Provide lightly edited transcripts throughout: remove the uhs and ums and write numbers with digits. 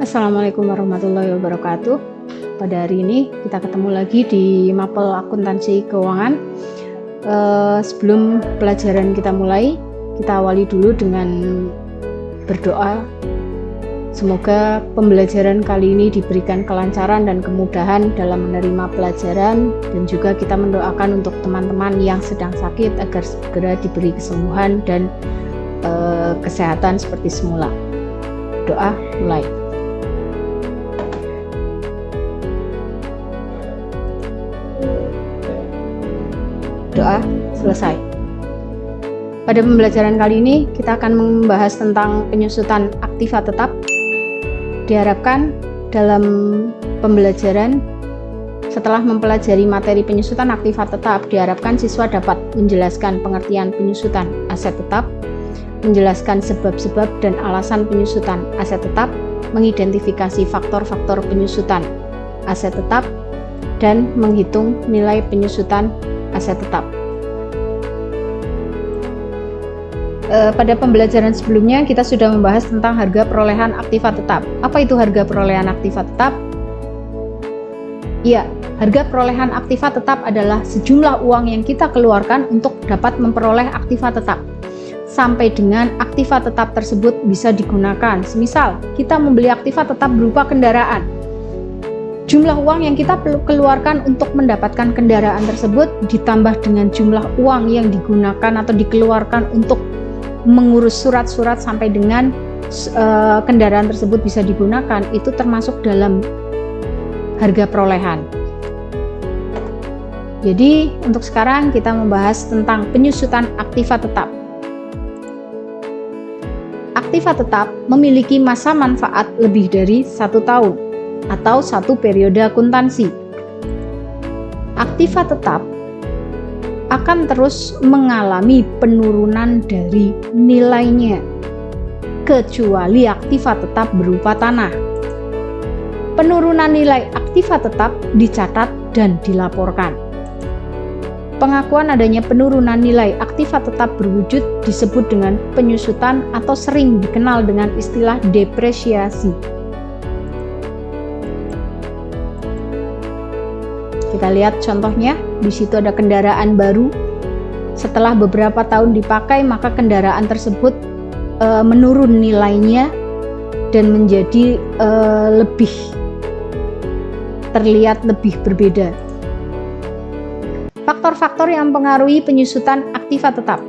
Assalamualaikum warahmatullahi wabarakatuh. Pada hari ini kita ketemu lagi di Mapel Akuntansi Keuangan. Sebelum pelajaran kita mulai, kita awali dulu dengan berdoa. Semoga pembelajaran kali ini diberikan kelancaran dan kemudahan dalam menerima pelajaran, dan juga kita mendoakan untuk teman-teman yang sedang sakit agar segera diberi kesembuhan dan kesehatan seperti semula. Doa mulai. Doa selesai. Pada pembelajaran kali ini kita akan membahas tentang penyusutan aktiva tetap. Diharapkan dalam pembelajaran setelah mempelajari materi penyusutan aktiva tetap, diharapkan siswa dapat menjelaskan pengertian penyusutan aset tetap, menjelaskan sebab-sebab dan alasan penyusutan aset tetap, mengidentifikasi faktor-faktor penyusutan aset tetap, dan menghitung nilai penyusutan aset tetap. Pada pembelajaran sebelumnya kita sudah membahas tentang harga perolehan aktiva tetap. Apa itu harga perolehan aktiva tetap? Ya, harga perolehan aktiva tetap adalah sejumlah uang yang kita keluarkan untuk dapat memperoleh aktiva tetap, sampai dengan aktiva tetap tersebut bisa digunakan. Semisal kita membeli aktiva tetap berupa kendaraan, jumlah uang yang kita keluarkan untuk mendapatkan kendaraan tersebut ditambah dengan jumlah uang yang digunakan atau dikeluarkan untuk mengurus surat-surat sampai dengan kendaraan tersebut bisa digunakan, itu termasuk dalam harga perolehan. Jadi untuk sekarang kita membahas tentang penyusutan aktiva tetap. Aktiva tetap memiliki masa manfaat lebih dari 1 tahun atau 1 periode akuntansi. Aktiva tetap akan terus mengalami penurunan dari nilainya, kecuali aktiva tetap berupa tanah. Penurunan nilai aktiva tetap dicatat dan dilaporkan. Pengakuan adanya penurunan nilai aktiva tetap berwujud disebut dengan penyusutan atau sering dikenal dengan istilah depresiasi. Kita lihat contohnya, di situ ada kendaraan baru. Setelah beberapa tahun dipakai, maka kendaraan tersebut menurun nilainya dan menjadi lebih terlihat lebih berbeda. Faktor-faktor yang mempengaruhi penyusutan aktiva tetap.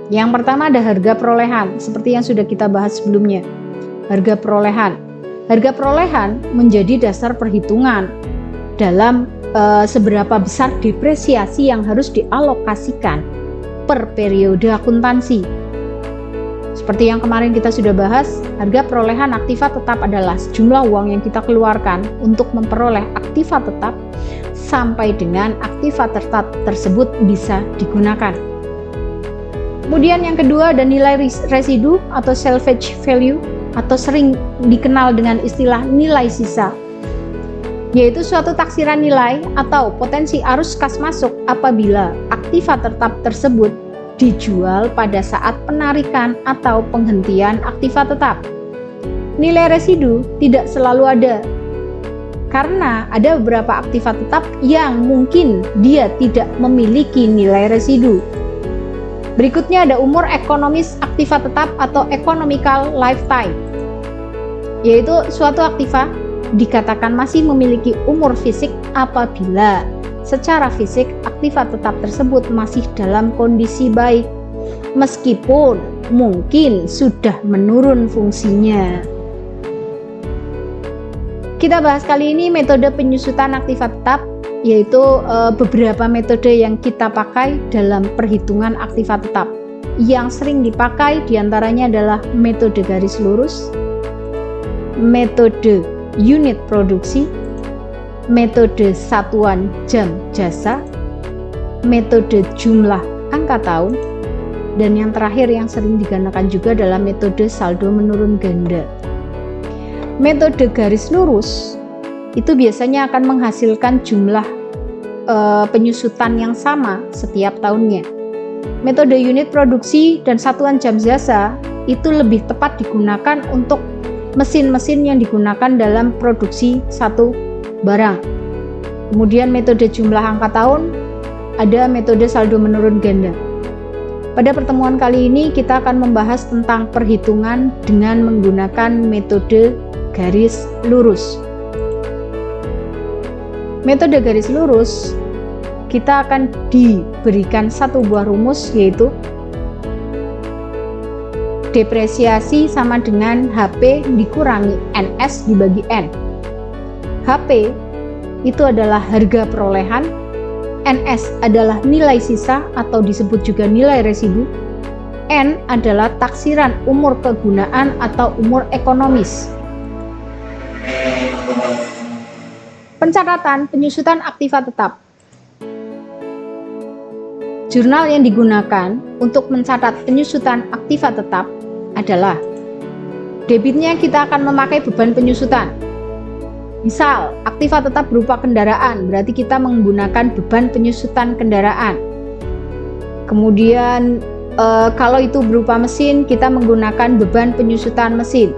Yang pertama ada harga perolehan, seperti yang sudah kita bahas sebelumnya. Harga perolehan. Harga perolehan menjadi dasar perhitungan dalam seberapa besar depresiasi yang harus dialokasikan per periode akuntansi. Seperti yang kemarin kita sudah bahas, harga perolehan aktiva tetap adalah sejumlah uang yang kita keluarkan untuk memperoleh aktiva tetap sampai dengan aktiva tetap tersebut bisa digunakan. Kemudian yang kedua ada nilai residu atau salvage value, atau sering dikenal dengan istilah nilai sisa, yaitu suatu taksiran nilai atau potensi arus kas masuk apabila aktiva tetap tersebut dijual pada saat penarikan atau penghentian aktiva tetap. Nilai residu tidak selalu ada, karena ada beberapa aktiva tetap yang mungkin dia tidak memiliki nilai residu. Berikutnya ada umur ekonomis aktiva tetap atau economical lifetime, yaitu suatu aktiva dikatakan masih memiliki umur fisik apabila secara fisik aktiva tetap tersebut masih dalam kondisi baik, meskipun mungkin sudah menurun fungsinya. Kita bahas kali ini metode penyusutan aktiva tetap, yaitu beberapa metode yang kita pakai dalam perhitungan aktiva tetap. Yang sering dipakai diantaranya adalah metode garis lurus, metode unit produksi, metode satuan jam jasa, metode jumlah angka tahun, dan yang terakhir yang sering digunakan juga adalah metode saldo menurun ganda. Metode garis lurus itu biasanya akan menghasilkan jumlah penyusutan yang sama setiap tahunnya. Metode unit produksi dan satuan jam jasa itu lebih tepat digunakan untuk mesin-mesin yang digunakan dalam produksi satu barang. Kemudian metode jumlah angka tahun, ada metode saldo menurun ganda. Pada pertemuan kali ini kita akan membahas tentang perhitungan dengan menggunakan metode garis lurus. Metode garis lurus, kita akan diberikan satu buah rumus, yaitu depresiasi sama dengan HP dikurangi NS dibagi N. HP itu adalah harga perolehan, NS adalah nilai sisa atau disebut juga nilai residu, N adalah taksiran umur kegunaan atau umur ekonomis. Pencatatan penyusutan aktiva tetap. Jurnal yang digunakan untuk mencatat penyusutan aktiva tetap adalah debitnya kita akan memakai beban penyusutan. Misal, aktiva tetap berupa kendaraan, berarti kita menggunakan beban penyusutan kendaraan. Kemudian, kalau itu berupa mesin, kita menggunakan beban penyusutan mesin.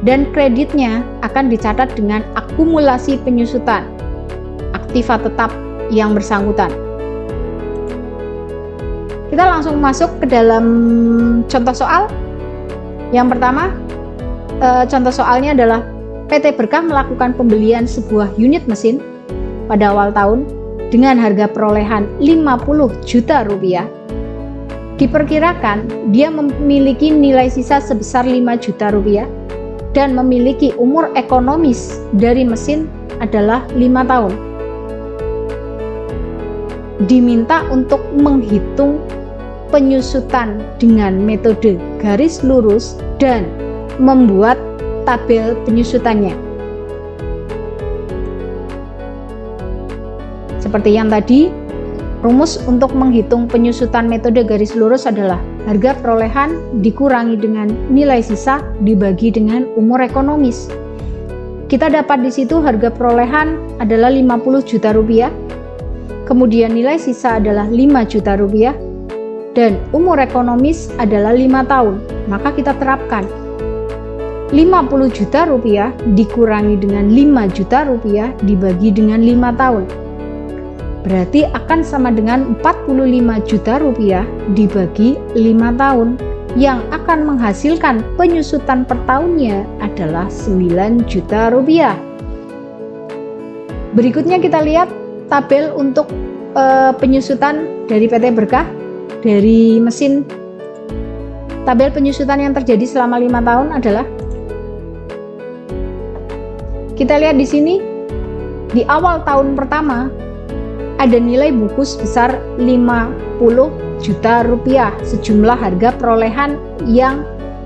Dan kreditnya akan dicatat dengan akumulasi penyusutan aktiva tetap yang bersangkutan. Kita langsung masuk ke dalam contoh soal. Yang pertama, contoh soalnya adalah PT Berkah melakukan pembelian sebuah unit mesin pada awal tahun dengan harga perolehan 50 juta rupiah. Diperkirakan dia memiliki nilai sisa sebesar 5 juta rupiah dan memiliki umur ekonomis dari mesin adalah 5 tahun. Diminta untuk menghitung penyusutan dengan metode garis lurus dan membuat tabel penyusutannya. Seperti yang tadi, rumus untuk menghitung penyusutan metode garis lurus adalah harga perolehan dikurangi dengan nilai sisa dibagi dengan umur ekonomis. Kita dapat di situ harga perolehan adalah 50 juta rupiah, kemudian nilai sisa adalah 5 juta rupiah, dan umur ekonomis adalah 5 tahun. Maka kita terapkan 50 juta rupiah dikurangi dengan 5 juta rupiah dibagi dengan 5 tahun. Berarti akan sama dengan 45 juta rupiah dibagi 5 tahun, yang akan menghasilkan penyusutan per tahunnya adalah 9 juta rupiah. Berikutnya kita lihat tabel untuk penyusutan dari PT Berkah dari mesin. Tabel penyusutan yang terjadi selama 5 tahun adalah, kita lihat di sini, di awal tahun pertama ada nilai buku sebesar 50 juta rupiah, sejumlah harga perolehan yang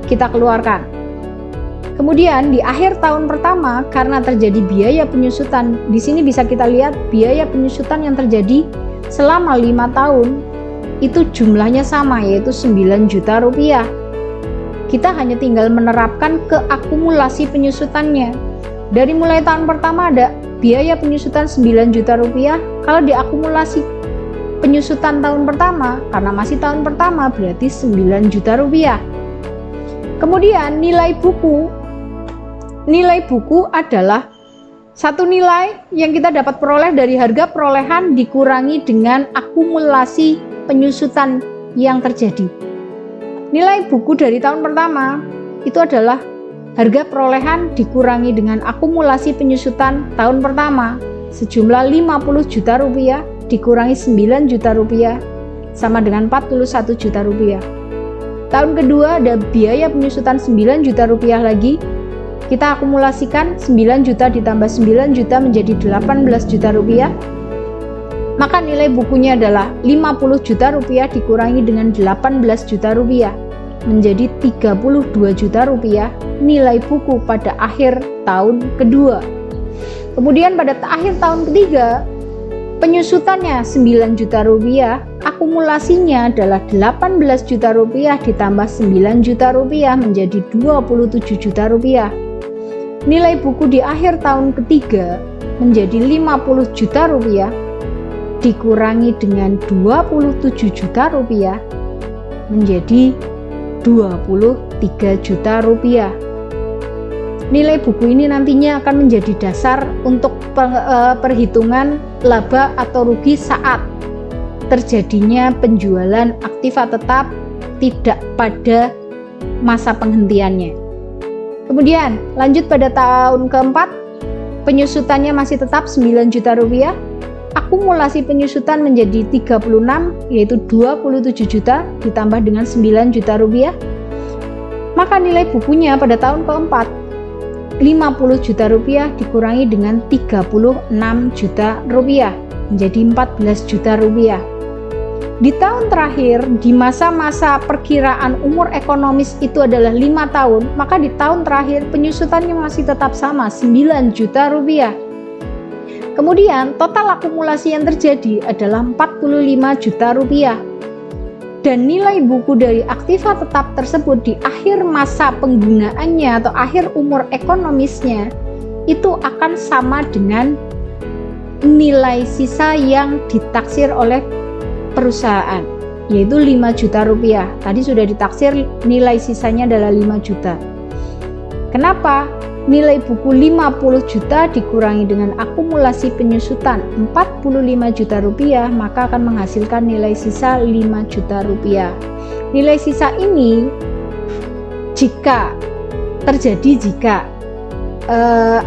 kita keluarkan. Kemudian di akhir tahun pertama, karena terjadi biaya penyusutan, di sini bisa kita lihat biaya penyusutan yang terjadi selama 5 tahun itu jumlahnya sama, yaitu 9 juta rupiah. Kita hanya tinggal menerapkan ke akumulasi penyusutannya. Dari mulai tahun pertama ada biaya penyusutan 9 juta rupiah. Kalau diakumulasi penyusutan tahun pertama, karena masih tahun pertama, berarti 9 juta rupiah. Kemudian nilai buku. Nilai buku adalah satu nilai yang kita dapat peroleh dari harga perolehan dikurangi dengan akumulasi penyusutan yang terjadi. Nilai buku dari tahun pertama itu adalah harga perolehan dikurangi dengan akumulasi penyusutan tahun pertama sejumlah 50 juta rupiah dikurangi 9 juta rupiah sama dengan 41 juta rupiah. Tahun kedua ada biaya penyusutan 9 juta rupiah lagi. Kita akumulasikan 9 juta ditambah 9 juta menjadi 18 juta rupiah. Maka nilai bukunya adalah 50 juta rupiah dikurangi dengan 18 juta rupiah menjadi 32 juta rupiah nilai buku pada akhir tahun kedua. Kemudian pada akhir tahun ketiga, penyusutannya 9 juta rupiah, akumulasinya adalah 18 juta rupiah ditambah 9 juta rupiah menjadi 27 juta rupiah. Nilai buku di akhir tahun ketiga menjadi 50 juta rupiah dikurangi dengan 27 juta rupiah menjadi 23 juta rupiah. Nilai buku ini nantinya akan menjadi dasar untuk perhitungan laba atau rugi saat terjadinya penjualan aktiva tetap tidak pada masa penghentiannya. Kemudian lanjut pada tahun keempat, penyusutannya masih tetap 9 juta rupiah. Akumulasi penyusutan menjadi 36, yaitu 27 juta ditambah dengan 9 juta rupiah. Maka nilai bukunya pada tahun keempat 50 juta rupiah dikurangi dengan 36 juta rupiah menjadi 14 juta rupiah. Di tahun terakhir, di masa-masa perkiraan umur ekonomis itu adalah 5 tahun, maka di tahun terakhir penyusutannya masih tetap sama 9 juta rupiah. Kemudian total akumulasi yang terjadi adalah 45 juta rupiah. Dan nilai buku dari aktiva tetap tersebut di akhir masa penggunaannya atau akhir umur ekonomisnya itu akan sama dengan nilai sisa yang ditaksir oleh perusahaan, yaitu 5 juta rupiah. Tadi sudah ditaksir nilai sisanya adalah 5 juta. Kenapa? Nilai buku 50 juta dikurangi dengan akumulasi penyusutan 45 juta rupiah, maka akan menghasilkan nilai sisa 5 juta rupiah. Nilai sisa ini jika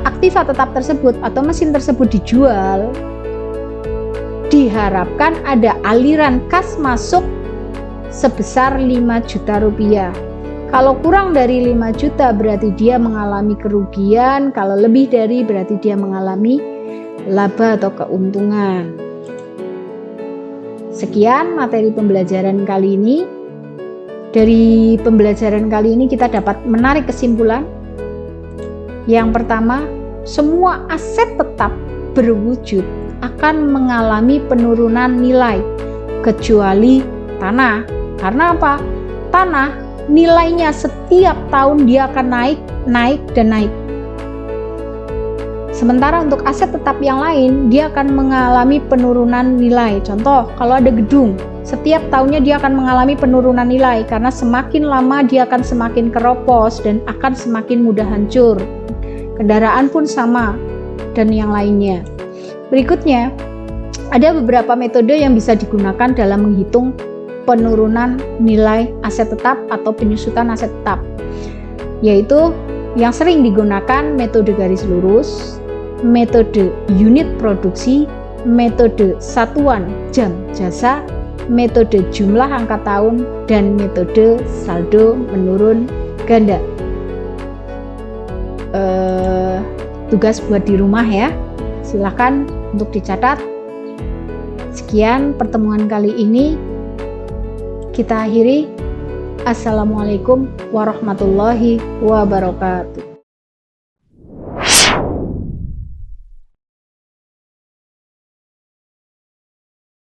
aktiva tetap tersebut atau mesin tersebut dijual, diharapkan ada aliran kas masuk sebesar 5 juta rupiah. Kalau kurang dari 5 juta berarti dia mengalami kerugian, kalau lebih dari berarti dia mengalami laba atau keuntungan. Sekian materi pembelajaran kali ini. Dari pembelajaran kali ini kita dapat menarik kesimpulan. Yang pertama, semua aset tetap berwujud akan mengalami penurunan nilai kecuali tanah. Karena apa? Tanah nilainya setiap tahun dia akan naik dan naik. Sementara untuk aset tetap yang lain dia akan mengalami penurunan nilai. Contoh, kalau ada gedung, setiap tahunnya dia akan mengalami penurunan nilai karena semakin lama dia akan semakin keropos dan akan semakin mudah hancur. Kendaraan pun sama dan yang lainnya. Berikutnya, ada beberapa metode yang bisa digunakan dalam menghitung penurunan nilai aset tetap atau penyusutan aset tetap, yaitu yang sering digunakan metode garis lurus, metode unit produksi, metode satuan jam jasa, metode jumlah angka tahun, dan metode saldo menurun ganda. Tugas buat di rumah ya, silakan untuk dicatat. Sekian pertemuan kali ini. Kita akhiri. Assalamualaikum warahmatullahi wabarakatuh.